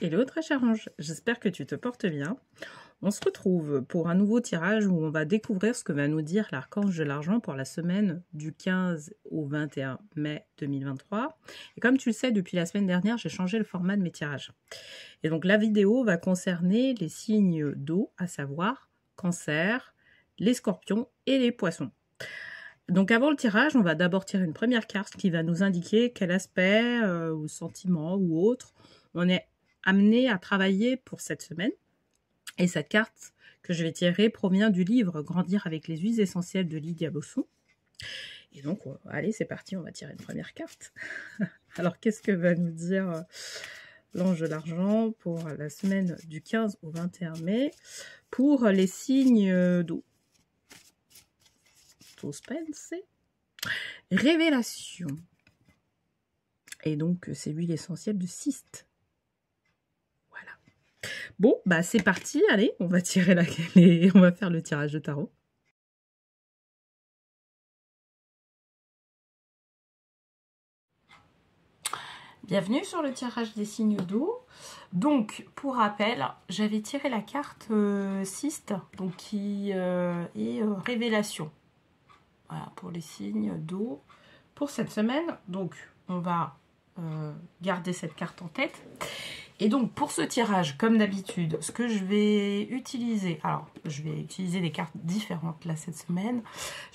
Hello très cher ange, j'espère que tu te portes bien. On se retrouve pour un nouveau tirage où on va découvrir ce que va nous dire l'archange de l'argent pour la semaine du 15 au 21 mai 2023. Et comme tu le sais, depuis la semaine dernière, j'ai changé le format de mes tirages. Et donc la vidéo va concerner les signes d'eau, à savoir Cancer, les Scorpions et les Poissons. Donc avant le tirage, on va d'abord tirer une première carte qui va nous indiquer quel aspect ou sentiment ou autre on est amené à travailler pour cette semaine. Et cette carte que je vais tirer provient du livre Grandir avec les huiles essentielles de Lydia Bosson. Et donc, allez, c'est parti, on va tirer une première carte. Alors, qu'est-ce que va nous dire l'ange de l'argent pour la semaine du 15 au 21 mai pour les signes d'eau? Suspense. Révélation. Et donc, c'est l'huile essentielle de cyste. Voilà. Bon, bah c'est parti, allez, on va tirer on va faire le tirage de tarot. Bienvenue sur le tirage des signes d'eau. Donc, pour rappel, j'avais tiré la carte cyste, donc qui est révélation. Voilà, pour les signes d'eau pour cette semaine. Donc, on va garder cette carte en tête. Et donc, pour ce tirage, comme d'habitude, ce que je vais utiliser... Alors, je vais utiliser des cartes différentes, là, cette semaine.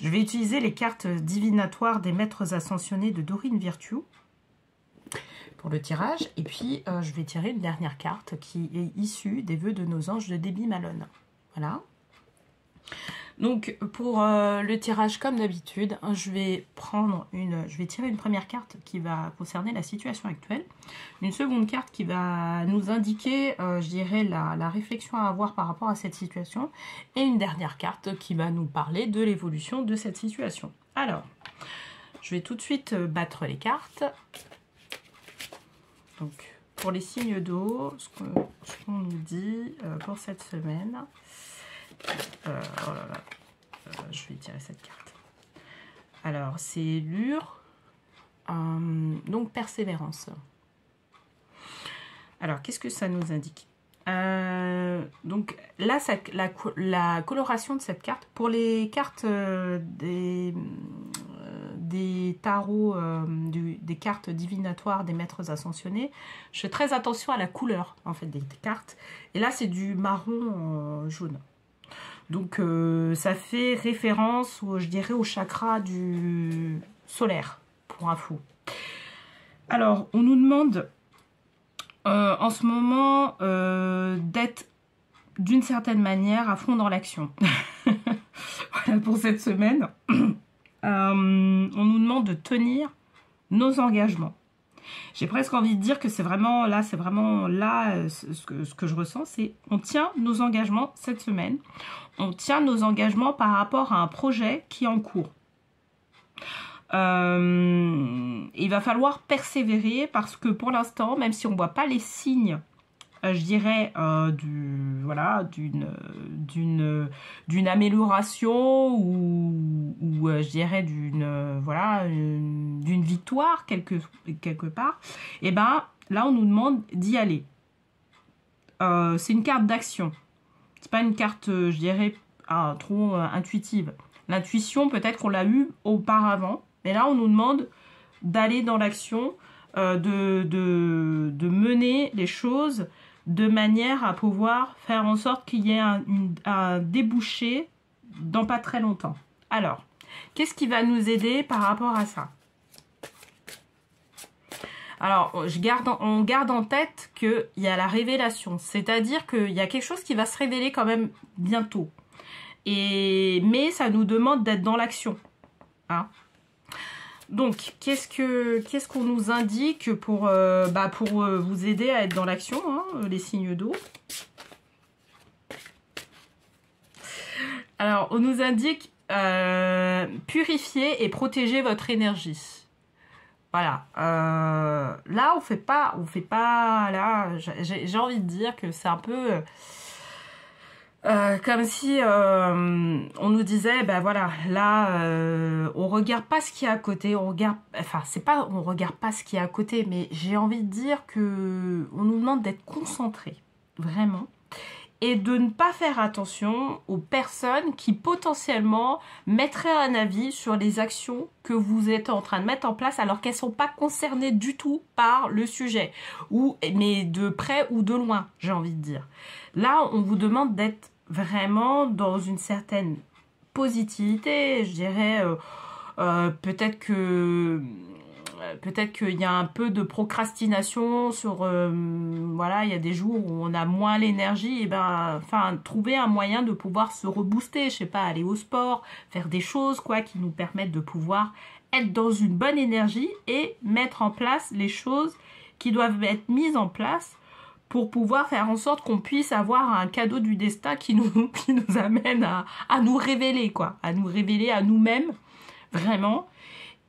Je vais utiliser les cartes divinatoires des maîtres ascensionnés de Dorine Virtue pour le tirage. Et puis, je vais tirer une dernière carte qui est issue des vœux de nos anges de Debbie Malone. Voilà. Donc, pour le tirage, comme d'habitude, je vais tirer une première carte qui va concerner la situation actuelle. Une seconde carte qui va nous indiquer, je dirais, la réflexion à avoir par rapport à cette situation. Et une dernière carte qui va nous parler de l'évolution de cette situation. Alors, je vais tout de suite battre les cartes. Donc, pour les signes d'eau, ce qu'on nous dit pour cette semaine... oh là là, je vais tirer cette carte. Alors, c'est Lure, donc persévérance. Alors, qu'est-ce que ça nous indique? Donc là, la coloration de cette carte, pour les cartes des tarots, des cartes divinatoires des maîtres ascensionnés, je fais très attention à la couleur en fait des cartes. Et là, c'est du marron jaune. Donc, ça fait référence, je dirais, au chakra du solaire, pour info. Alors, on nous demande en ce moment d'être d'une certaine manière à fond dans l'action. Voilà pour cette semaine. On nous demande de tenir nos engagements. J'ai presque envie de dire que c'est vraiment là, ce que je ressens, c'est on tient nos engagements cette semaine. On tient nos engagements par rapport à un projet qui est en cours. Il va falloir persévérer parce que pour l'instant, même si on ne voit pas les signes, je dirais, d'une amélioration ou je dirais d'une victoire quelque part, et ben là on nous demande d'y aller. C'est une carte d'action. C'est pas une carte, je dirais, trop intuitive. L'intuition, peut-être qu'on l'a eue auparavant, mais là on nous demande d'aller dans l'action, de mener les choses de manière à pouvoir faire en sorte qu'il y ait un débouché dans pas très longtemps. Alors, qu'est-ce qui va nous aider par rapport à ça? Alors, on garde en tête qu'il y a la révélation, c'est-à-dire qu'il y a quelque chose qui va se révéler quand même bientôt. Mais ça nous demande d'être dans l'action. Hein? Donc, qu'est-ce qu'on nous indique pour vous aider à être dans l'action, hein, les signes d'eau? Alors, on nous indique purifier et protéger votre énergie. Voilà. Là, on fait pas. Là, j'ai envie de dire que c'est un peu. Comme si on nous disait, ben voilà, là, on regarde pas ce qu'il y a à côté, on regarde, enfin, c'est pas, on regarde pas ce qu'il y a à côté, mais j'ai envie de dire que on nous demande d'être concentré, vraiment, et de ne pas faire attention aux personnes qui potentiellement mettraient un avis sur les actions que vous êtes en train de mettre en place alors qu'elles sont pas concernées du tout par le sujet, ou mais de près ou de loin, j'ai envie de dire. Là, on vous demande d'être vraiment dans une certaine positivité, je dirais, peut-être qu'il y a un peu de procrastination sur, voilà, il y a des jours où on a moins l'énergie, et ben, enfin, trouver un moyen de pouvoir se rebooster, je sais pas, aller au sport, faire des choses, quoi, qui nous permettent de pouvoir être dans une bonne énergie et mettre en place les choses qui doivent être mises en place pour pouvoir faire en sorte qu'on puisse avoir un cadeau du destin qui nous amène à nous révéler, quoi, à nous révéler à nous-mêmes, vraiment.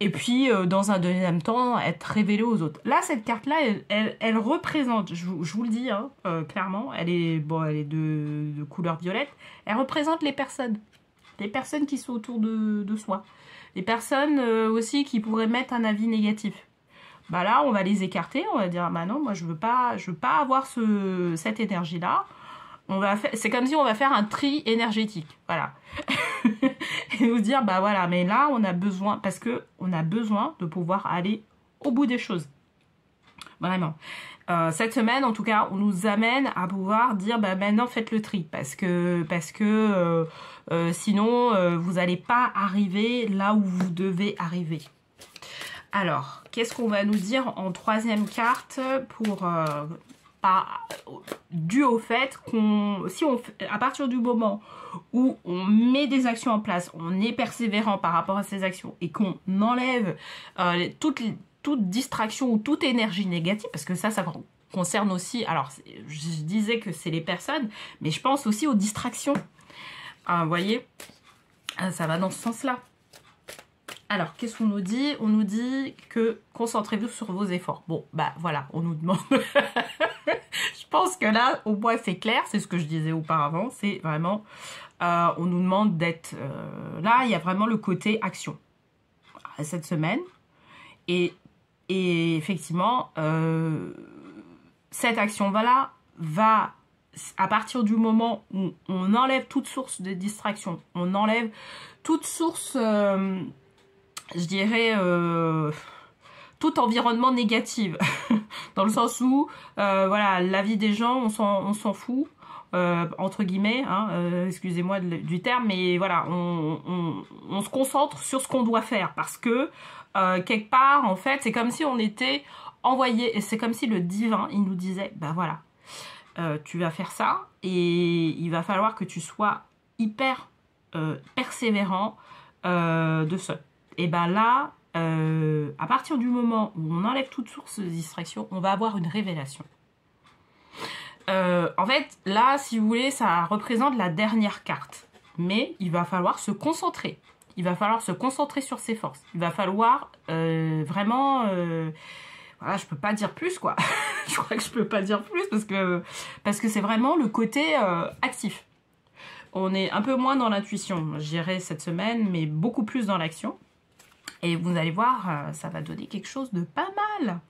Et puis, dans un deuxième temps, être révélé aux autres. Là, cette carte-là, elle représente, je vous le dis, hein, clairement, elle est de couleur violette, elle représente les personnes qui sont autour de soi. Les personnes aussi qui pourraient mettre un avis négatif. Bah là, on va les écarter, on va dire, bah non, moi je veux pas avoir cette énergie-là. C'est comme si on va faire un tri énergétique, voilà. Et nous dire, bah voilà, mais là, on a besoin, parce que on a besoin de pouvoir aller au bout des choses. Vraiment. Cette semaine, en tout cas, on nous amène à pouvoir dire, bah maintenant, faites le tri, parce que sinon, vous n'allez pas arriver là où vous devez arriver. Alors, qu'est-ce qu'on va nous dire en troisième carte pour dû au fait à partir du moment où on met des actions en place, on est persévérant par rapport à ces actions et qu'on enlève toute distraction ou toute énergie négative, parce que ça concerne aussi, alors je disais que c'est les personnes, mais je pense aussi aux distractions. Vous voyez, ça va dans ce sens-là. Alors, qu'est-ce qu'on nous dit? On nous dit que concentrez-vous sur vos efforts. Bon, bah voilà, on nous demande... Je pense que là, au moins, c'est clair. C'est ce que je disais auparavant. C'est vraiment... on nous demande d'être... là, il y a vraiment le côté action. Cette semaine. Et effectivement, cette action-là va... À partir du moment où on enlève toute source de distraction, on enlève toute source... je dirais, tout environnement négatif, dans le sens où, voilà, la vie des gens, on s'en fout, entre guillemets, hein, excusez-moi du terme, mais voilà, on se concentre sur ce qu'on doit faire, parce que, quelque part, en fait, c'est comme si on était envoyé, et c'est comme si le divin, il nous disait, ben voilà, tu vas faire ça, et il va falloir que tu sois hyper persévérant de ce. Et ben là, à partir du moment où on enlève toute source de distraction, on va avoir une révélation. En fait, là, si vous voulez, ça représente la dernière carte. Mais il va falloir se concentrer. Il va falloir se concentrer sur ses forces. Il va falloir vraiment... voilà, je peux pas dire plus, quoi. Je crois que je peux pas dire plus parce que c'est vraiment le côté actif. On est un peu moins dans l'intuition, je dirais, cette semaine, mais beaucoup plus dans l'action. Et vous allez voir, ça va donner quelque chose de pas mal.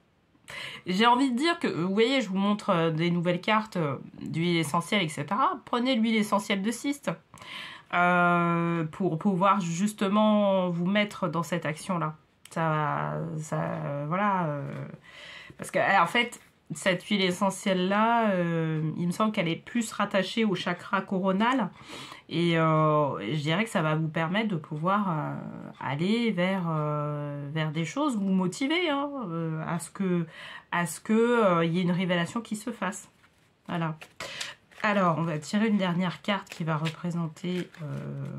J'ai envie de dire que, vous voyez, je vous montre des nouvelles cartes d'huile essentielle, etc. Prenez l'huile essentielle de cyste pour pouvoir justement vous mettre dans cette action-là. Voilà. Parce que, en fait, cette huile essentielle-là, il me semble qu'elle est plus rattachée au chakra coronal. Et je dirais que ça va vous permettre de pouvoir aller vers des choses, vous motiver hein, à ce que y ait une révélation qui se fasse. Voilà. Alors, on va tirer une dernière carte qui va représenter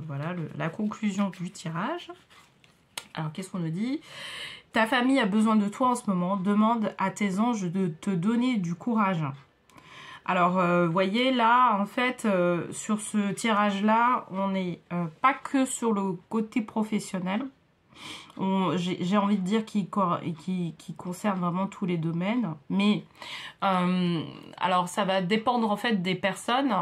voilà, la conclusion du tirage. Alors, qu'est-ce qu'on nous dit? Ta famille a besoin de toi en ce moment. Demande à tes anges de te donner du courage. Alors, vous voyez, là, en fait, sur ce tirage-là, on n'est pas que sur le côté professionnel. J'ai envie de dire qu'il concerne vraiment tous les domaines. Mais, alors, ça va dépendre, en fait, des personnes.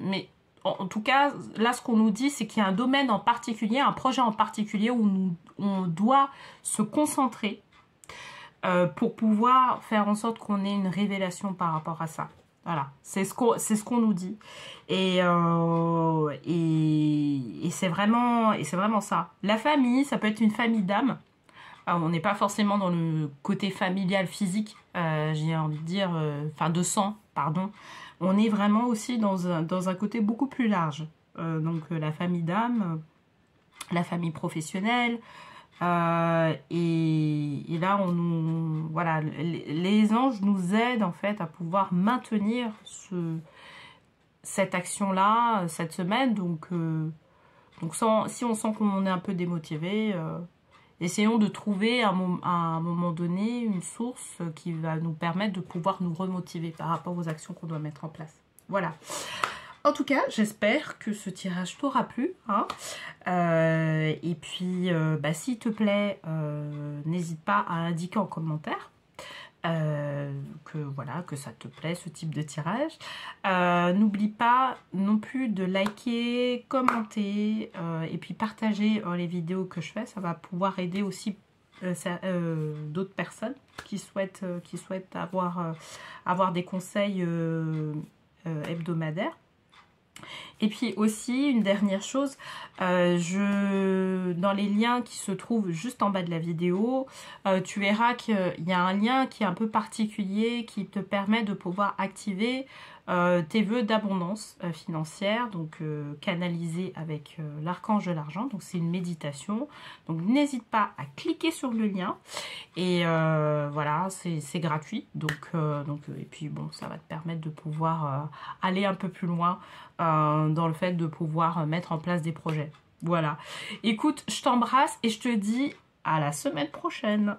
Mais en tout cas, là, ce qu'on nous dit, c'est qu'il y a un domaine en particulier, un projet en particulier où on doit se concentrer pour pouvoir faire en sorte qu'on ait une révélation par rapport à ça. Voilà, c'est ce qu'on nous dit. Et c'est vraiment ça. La famille, ça peut être une famille d'âme. On n'est pas forcément dans le côté familial physique, j'ai envie de dire, enfin de sang, pardon. On est vraiment aussi dans un côté beaucoup plus large. Donc la famille d'âme, la famille professionnelle, et là, voilà, les anges nous aident en fait à pouvoir maintenir cette action-là cette semaine. Donc si on sent qu'on est un peu démotivé, essayons de trouver à un moment donné une source qui va nous permettre de pouvoir nous remotiver par rapport aux actions qu'on doit mettre en place. Voilà. En tout cas, j'espère que ce tirage t'aura plu. Hein. Et puis, s'il te plaît, n'hésite pas à indiquer en commentaire que ça te plaît, ce type de tirage. N'oublie pas non plus de liker, commenter et puis partager les vidéos que je fais. Ça va pouvoir aider aussi d'autres personnes qui souhaitent avoir des conseils hebdomadaires. Et puis aussi, une dernière chose, dans les liens qui se trouvent juste en bas de la vidéo, tu verras qu'il y a un lien qui est un peu particulier qui te permet de pouvoir activer tes vœux d'abondance financière, donc canalisés avec l'archange de l'argent. Donc c'est une méditation. Donc n'hésite pas à cliquer sur le lien. Et voilà, c'est gratuit. Et puis bon, ça va te permettre de pouvoir aller un peu plus loin dans le fait de pouvoir mettre en place des projets. Voilà. Écoute, je t'embrasse et je te dis à la semaine prochaine.